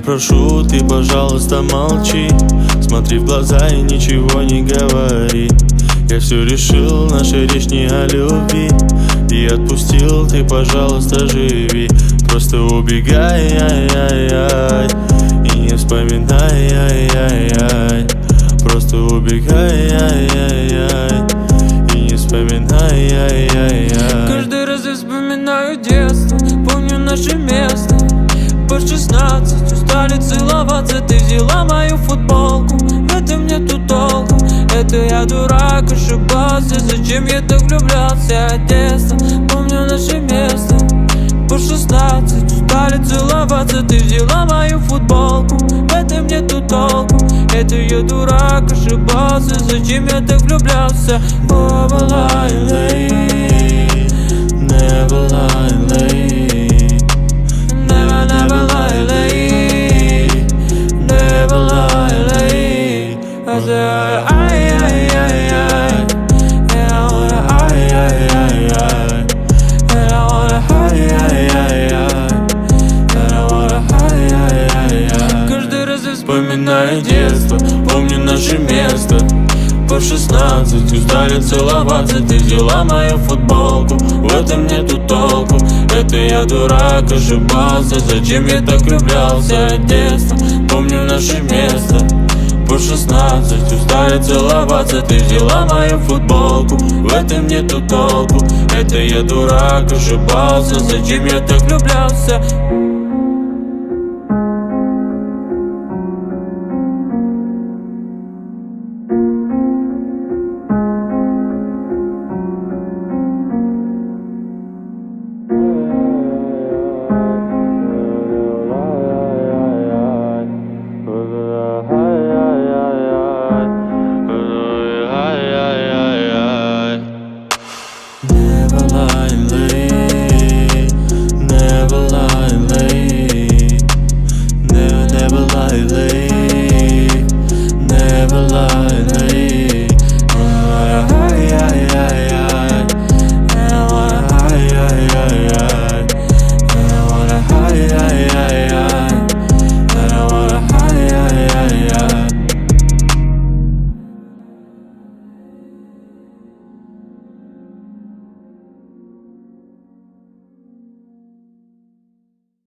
прошу, ты, пожалуйста, молчи. Смотри в глаза и ничего не говори. Я все решил, наша речь не о любви. И отпустил, ты, пожалуйста, живи. Просто убегай, ай-яй-яй, и не вспоминай, ай-яй-яй. Просто убегай, ай-яй-яй, и не вспоминай, ай-яй-яй. Каждый раз я вспоминаю детство, помню наше место. По 16 устали целоваться, ты взяла мою футболку. В этом нету толку, это я дурак, ошибался. Зачем я так влюблялся от детства? Помню наше место. По 16 устали целоваться, ты взяла мою футболку. В этом нету толку, это я дурак, ошибался. Зачем я так влюблялся? Never lie late, never lie late, never lie late, never lie late. I said, ай-яй-яй-яй, And I wanna ай-яй-яй-яй, and I wanna ай-яй-яй-яй, and I wanna ай-яй-яй-яй. каждый раз я Вспоминаю детство, помню наше место. По 16 устали целоваться, ты взяла мою футболку. В этом нету толку, это я дурак, ошибался. Зачем я так влюблялся от детства? Помню наше место. По 16 устали целоваться, ты взяла мою футболку. В этом нету толку, это я дурак, ошибался. Зачем я так влюблялся?